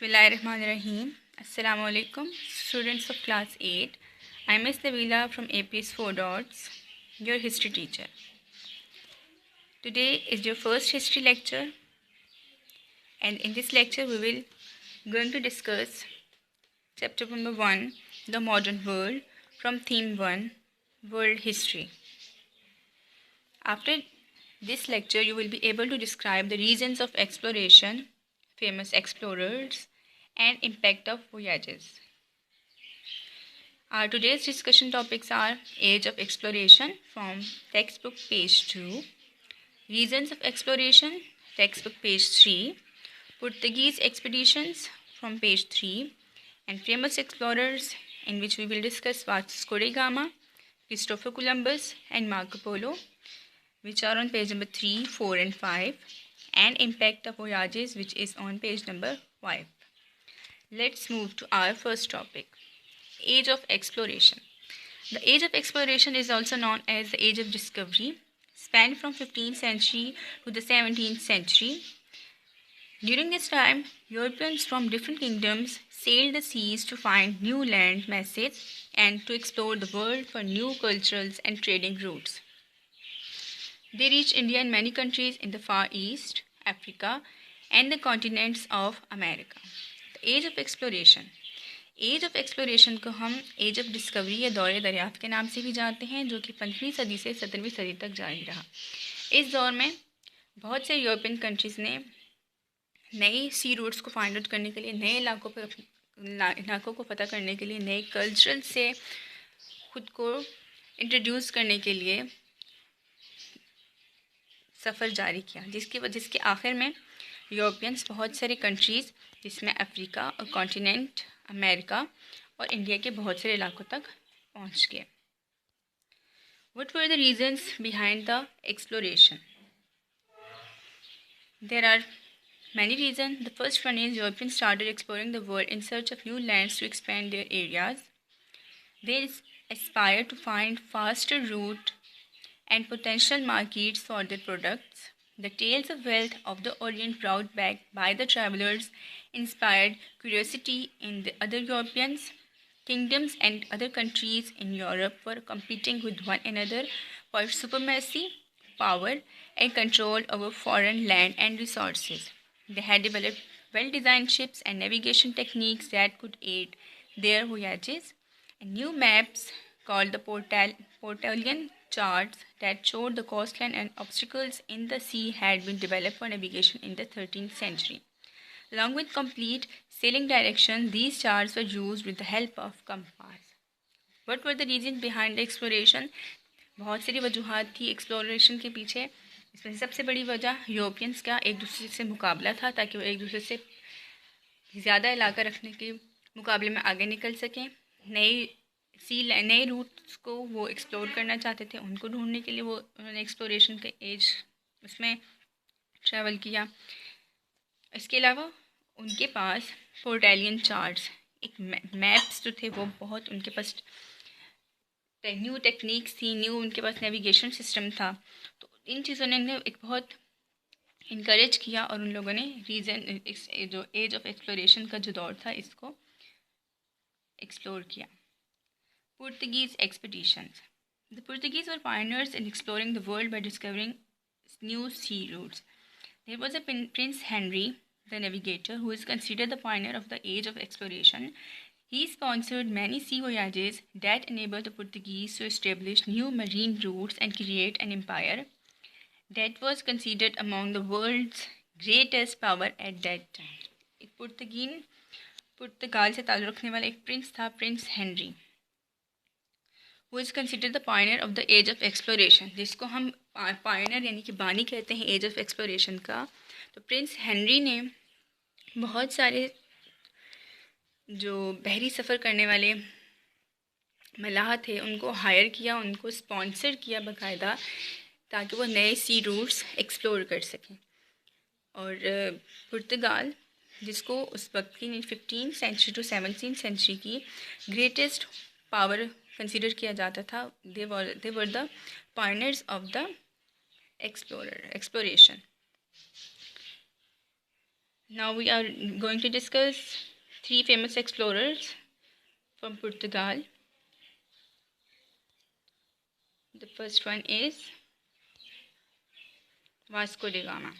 Bismillahirrahmanirrahim. Assalamu alaikum, students of class 8. I am Ms. Nabila from APS 4 Dots, your history teacher. Today is your first history lecture, and in this lecture we will going to discuss chapter number 1, the modern world, from theme 1, world history. After this lecture you will be able to describe the reasons of exploration, famous explorers, and impact of voyages. Our today's discussion topics are Age of Exploration from textbook page 2, Reasons of Exploration, textbook page 3, Portuguese expeditions from page 3, and famous explorers, in which we will discuss Vasco da Gama, Christopher Columbus, and Marco Polo, which are on page number 3, 4, and 5, and impact of voyages, which is on page number 5. Let's move to our first topic, Age of Exploration. The Age of Exploration is also known as the Age of Discovery, spanned from 15th century to the 17th century. During this time, Europeans from different kingdoms sailed the seas to find new land masses and to explore the world for new cultures and trading routes. They reached India and many countries in the Far East, Africa, and the continents of America. Age of exploration, age of exploration को हम as of discovery या दौरे दरियाफ्त के नाम से भी जानते हैं, जो कि 15वीं सदी से 17वीं सदी तक जारी रहा। इस दौर में बहुत से यूरोपियन कंट्रीज़ ने नए सी रूट्स को फाइंड आउट करने के लिए, नए इलाकों को पता करने के लिए, नए कल्चरल से खुद को इंट्रोड्यूस करने के लिए सफ़र जारी किया, जिसके आखिर में यूरोपियंस बहुत सारे कंट्रीज़, जिसमें अफ्रीका और कॉन्टिनेंट अमेरिका और इंडिया के बहुत सारे इलाकों तक पहुंच गए। What were the reasons behind the exploration? There are many reasons. The first one is Europeans started exploring the world in search of new lands to expand their areas. They aspired to find faster route and potential markets for their products. The tales of wealth of the Orient brought back by the travelers inspired curiosity in the other Europeans. Kingdoms and other countries in Europe were competing with one another for supremacy, power, and control over foreign land and resources. They had developed well-designed ships and navigation techniques that could aid their voyages, and new maps called the Portalian charts that showed the coastline and obstacles in the sea had been developed for navigation in the 13th century. Along with complete sailing directions, these charts were used with the help of compass. What were the reasons behind the exploration? बहुत सारी वजूहात थी exploration के पीछे। इसमें सबसे बड़ी वजह Europeans का एक दूसरे से मुकाबला था, ताकि वो एक दूसरे से ज़्यादा इलाका रखने के मुकाबले में आगे निकल सकें। नए रूट्स को वो एक्सप्लोर करना चाहते थे, उनको ढूंढने के लिए वो उन्होंने एक्सप्लोरेशन के एज उसमें ट्रैवल किया। इसके अलावा उनके पास पोर्टेलियन चार्ट्स, एक मैप्स जो थे वो बहुत उनके पास न्यू टेक्निक्स थी, उनके पास नेविगेशन सिस्टम था। तो इन चीज़ों ने एक बहुत इनकरेज किया और उन लोगों ने जो एज ऑफ एक्सप्लोरेशन का जो दौर था इसको एक्सप्लोर किया। Portuguese expeditions. The Portuguese were pioneers in exploring the world by discovering new sea routes. There was a Prince Henry, the navigator, who is considered the pioneer of the age of exploration. He sponsored many sea voyages that enabled the Portuguese to establish new marine routes and create an empire that was considered among the world's greatest power at that time. एक पुर्तगाल से ताल्लुक़ रखने वाला एक prince था, prince Henry, वो is consider the pioneer of the age of exploration, जिसको हम पायनियर यानी कि बानी कहते हैं एज ऑफ एक्सप्लोरेशन का। तो प्रिंस हेनरी ने बहुत सारे जो बहरी सफ़र करने वाले मलाह थे उनको हायर किया, उनको स्पॉन्सर किया बाकायदा, ताकि वो नए सी रूट्स एक्सप्लोर कर सकें। और पुर्तगाल, जिसको उस वक्त की 15th century to 17th century की ग्रेटेस्ट पावर कंसिडर किया जाता था, they were the pioneers of the exploration. Now we are going to discuss three famous explorers from Portugal. The first one is Vasco da Gama.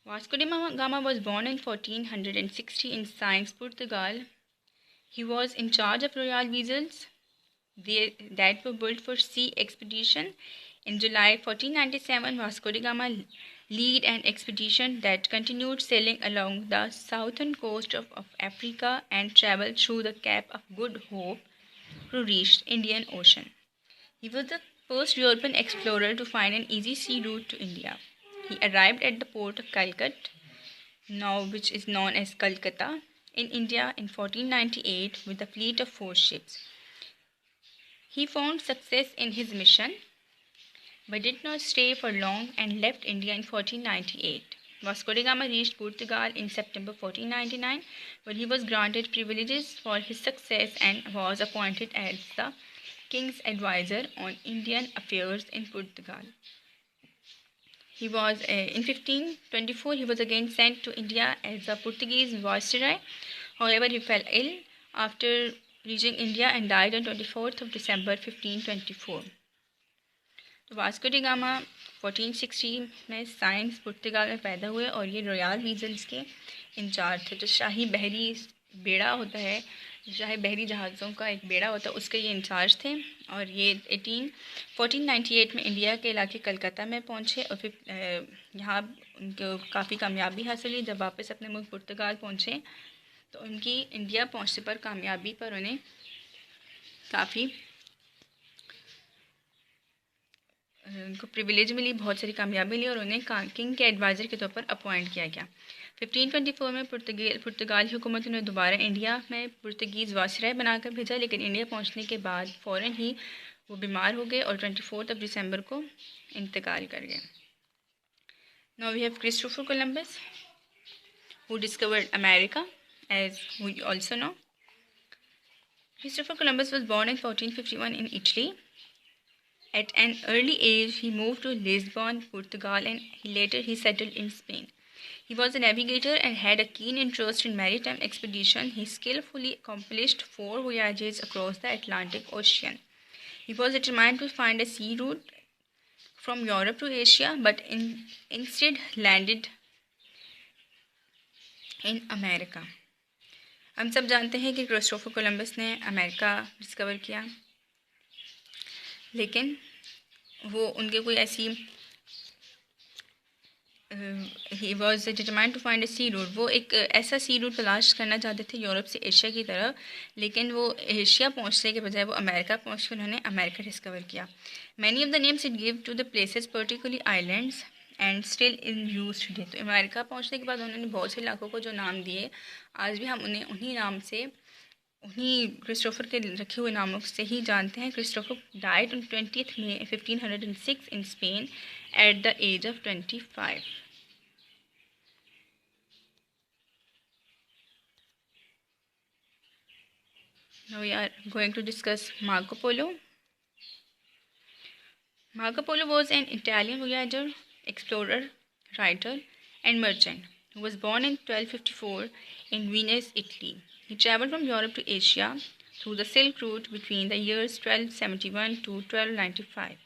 Vasco da Gama was born in 1460 in Sines, Portugal. He was in charge of royal vessels that were built for sea expedition. In July 1497, Vasco da Gama led an expedition that continued sailing along the southern coast of Africa and traveled through the Cape of Good Hope to reach Indian Ocean. He was the first European explorer to find an easy sea route to India. He arrived at the port of Calicut, now which is known as Calcutta, in India in 1498 with a fleet of 4 ships. He found success in his mission but did not stay for long and left India in 1498. Vasco da Gama reached Portugal in September 1499, where he was granted privileges for his success and was appointed as the king's advisor on Indian affairs in Portugal. He was in 1524. He was again sent to India as a Portuguese viceroy. However, he fell ill after reaching India and died on 24th of December 1524. तो Vasco D gamma 1460 में science पुर्तगाल में पैदा हुए और ये royal weasels के in charge थे. जो शाही बहरी बेड़ा होता है, शाही बहरी जहाज़ों का एक बेड़ा होता है, उसके ये इंचार्ज थे. और ये 1498 में इंडिया के इलाके कलकत्ता में पहुँचे और फिर यहाँ उनको काफ़ी कामयाबी हासिल हुई. जब वापस अपने मुल्क पुर्तगाल पहुँचे तो उनकी इंडिया पहुँचने पर कामयाबी पर उन्हें काफ़ी उनको प्रिविलेज मिली, बहुत सारी कामयाबी मिली और उन्हें किंग के एडवाइज़र के तौर पर अपॉइंट किया गया. 1524 में पुर्तगाली हुकूमत ने दोबारा इंडिया में पुर्तगीज़ वायसराय बनाकर भेजा, लेकिन इंडिया पहुंचने के बाद फ़ौरन ही वो बीमार हो गए और 24 दिसंबर को इंतकाल कर गए. Now we have Christopher Columbus who discovered America, as we also know. Christopher Columbus was born in 1451 in Italy. At an early age, he moved to Lisbon, Portugal, and later he settled in Spain. He was a navigator and had a keen interest in maritime expedition. He skillfully accomplished 4 voyages across the Atlantic Ocean. He was determined to find a sea route from Europe to Asia, but instead landed in America. हम सब जानते हैं कि Christopher Columbus ने America discover किया, लेकिन वो उनके कोई ऐसी ही was determined to find a sea route. वो एक ऐसा सी रूट तलाश करना चाहते थे यूरोप से एशिया की तरफ, लेकिन वो एशिया पहुंचने के बजाय वो अमेरिका पहुंच के उन्होंने अमेरिका डिस्कवर किया. Many of the names it give to the places particularly islands and still in use today. तो अमेरिका पहुंचने के बाद उन्होंने बहुत से इलाकों को जो नाम दिए, आज भी हम उन्हें उन्हीं नाम से, उन्हीं क्रिस्टोफर के रखे हुए नामों से ही जानते हैं. Christopher died on 20 May 1506 in Spain at the age of 25. Now we are going to discuss Marco Polo. Marco Polo was an Italian voyager, explorer, writer, and merchant who was born in 1254 in Venice, Italy. He traveled from Europe to Asia through the Silk Route between the years 1271 to 1295.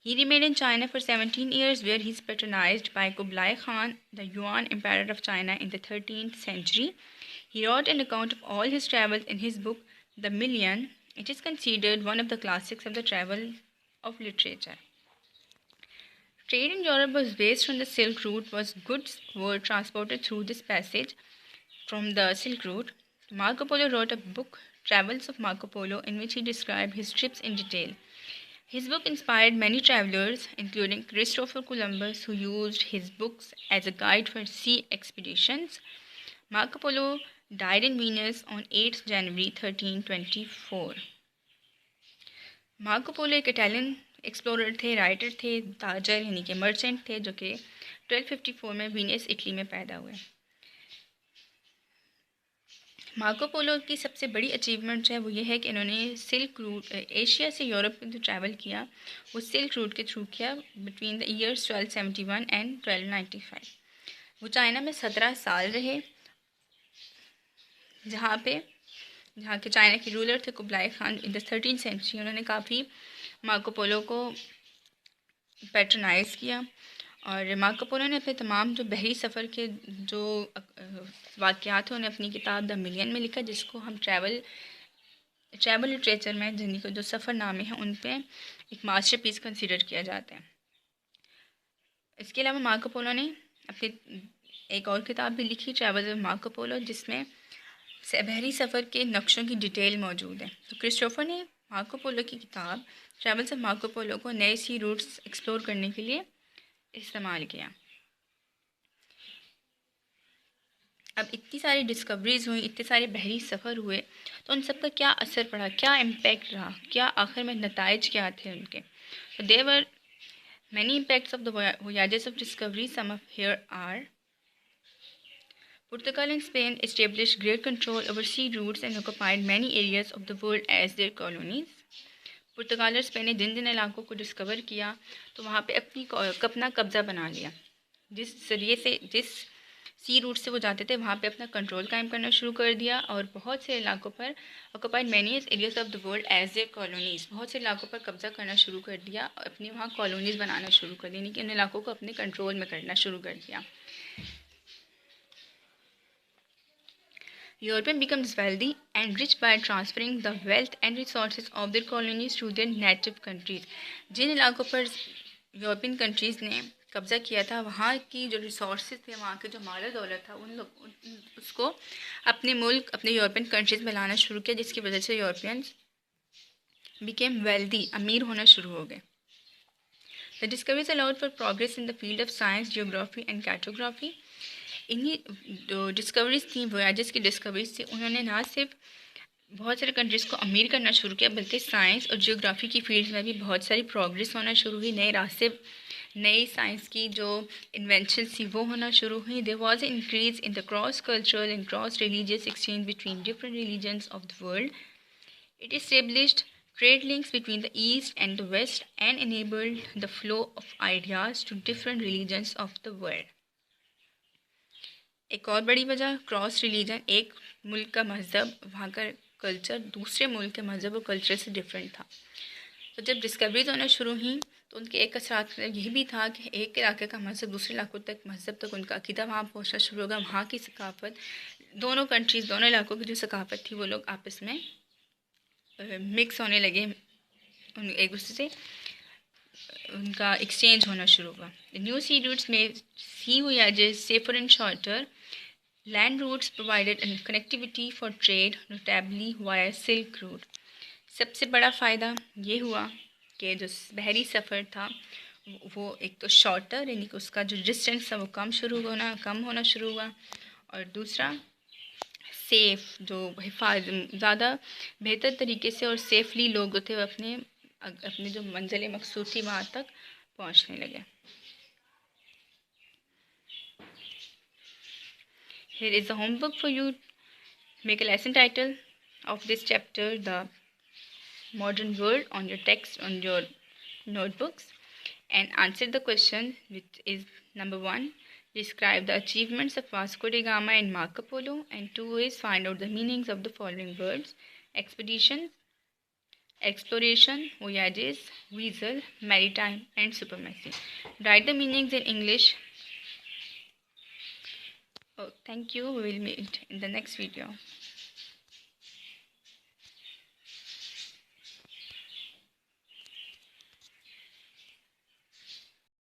He remained in China for 17 years, where he is patronized by Kublai Khan, the Yuan Emperor of China in the 13th century. He wrote an account of all his travels in his book, The Million. It is considered one of the classics of the travel of literature. Trade in Europe was based on the Silk Route. Goods were transported through this passage from the Silk Route. Marco Polo wrote a book, Travels of Marco Polo, in which he described his trips in detail. His book inspired many travelers, including Christopher Columbus, who used his books as a guide for sea expeditions. Marco Polo died in Venice on 8 January 1324. Marco Polo एक Italian explorer थे, writer थे, ताजर यानी कि merchant थे, जो कि 1254 में वीनिस Italy में पैदा हुए. मार्को पोलो की सबसे बड़ी अचीवमेंट जो है वो ये है कि इन्होंने सिल्क रूट एशिया से यूरोप में जो ट्रैवल किया वो सिल्क रूट के थ्रू किया बिटवीन द ईयर्स 1271 एंड 1295। वो चाइना में 17 साल रहे, जहाँ के चाइना के रूलर थे Kublai Khan in the 13th century. उन्होंने काफ़ी मार्को पोलो को पैट्रनाइज़ किया और मार्को पोलो ने अपने तमाम जो बहरी सफ़र के जो वाक़यात हैं उन्हें अपनी किताब द मिलियन में लिखा, जिसको हम ट्रैवल लिटरेचर में जिन्हीं को जो सफ़रनामे हैं उन पे एक मास्टरपीस कंसीडर किया जाता है। इसके अलावा मार्को पोलो ने अपनी एक और किताब भी लिखी, ट्रैवल ऑफ मार्को पोलो, जिसमें बहरी सफ़र के नक्शों की डिटेल मौजूद है। तो क्रिस्टोफर ने मार्को पोलो की किताब ट्रैवल्स ऑफ मार्को पोलो को नए सी रूट्स एक्सप्लोर करने के लिए इस्तेमाल किया। अब इतनी सारी डिस्कवरीज़ हुई, इतने सारे बहरी सफ़र हुए, तो उन सब का क्या असर पड़ा, क्या इम्पैक्ट रहा, क्या आखिर में नताइज क्या थे उनके। तो there were many impacts of the voyages of discovery. Some of here are: Portugal and Spain established great control over sea routes and occupied many areas of the world as their colonies. पुर्तगाल और Spain ने जिन जिन इलाकों को discover किया तो वहाँ पे अपना कब्ज़ा बना लिया। जिस सी रूट से वो जाते थे वहाँ पे अपना कंट्रोल कायम करना शुरू कर दिया और बहुत से इलाकों पर occupied many areas of the world as their colonies, बहुत से इलाकों पर कब्ज़ा करना शुरू कर दिया, अपने वहाँ कॉलोनीज़ बनाना शुरू कर दी, यानी कि उन इलाकों को अपने कंट्रोल में करना शुरू कर दिया। European becomes wealthy and rich by transferring the wealth and resources of their colonies to their native countries. जिन इलाकों पर यूरोपियन कंट्रीज़ ने कब्ज़ा किया था वहाँ की जो रिसोर्सेज थे, वहाँ के जो माल दौलत था, उसको अपने मुल्क, अपने यूरोपियन कंट्रीज़ में लाना शुरू किया, जिसकी वजह से यूरोपियंस बिकेम वेल्दी, अमीर होना शुरू हो गए। The discoveries allowed for progress in the field of science, geography and cartography. इन्हीं जो डिस्कवरीज थी, वोयाजेस की डिस्कवरीज थी, उन्होंने ना सिर्फ बहुत सारे कंट्रीज़ को अमीर करना शुरू किया बल्कि साइंस और जियोग्राफी की फील्ड में भी बहुत सारी प्रोग्रेस होना शुरू हुई। नए रास्ते, नई साइंस की जो इन्वेंशन थी वो होना शुरू हुई। There was an increase in the cross cultural and cross religious exchange between different religions of the world. It established trade links between the East and the West and enabled the flow of ideas to different religions of the world. एक और बड़ी वजह cross religion, एक मुल्क का मज़हब, वहाँ का कल्चर दूसरे मुल्क के मज़हब और कल्चर से डिफरेंट था। तो जब डिस्कवरीज होना शुरू हुई तो उनके एक असरात यही भी था कि एक इलाके का मज़हब दूसरे इलाकों तक, मज़हब तक उनका अकीदा वहाँ पहुँचना शुरू होगा, वहाँ की सकाफ़त, दोनों कंट्रीज़, दोनों इलाकों की जो सकाफ़त थी वो लोग आपस में मिक्स होने लगे, एक दूसरे से उनका एक्सचेंज होना शुरू हुआ। न्यू सी रूट्स में सी voyages safer and shorter. Land routes provided connectivity for trade, notably via Silk Route. सबसे बड़ा फ़ायदा ये हुआ कि जो बहरी सफ़र था वो एक तो शॉर्टर, यानी कि उसका जो डिस्टेंस था वो कम होना शुरू हुआ, और दूसरा सेफ़, जो ज़्यादा बेहतर तरीके से और सेफली लोग थे वो अपने जो मंजिल मकसूद थी वहाँ तक पहुँचने लगे। Here is the homework for you. Make a lesson title of this chapter, The Modern World, on your text, on your notebooks, and answer the question, which is number 1. Describe the achievements of Vasco da Gama and Marco Polo, and 2 is find out the meanings of the following words: expedition, exploration, voyages, vessel, maritime, and supremacy. Write the meanings in English. Oh, thank you. We will meet in the next video.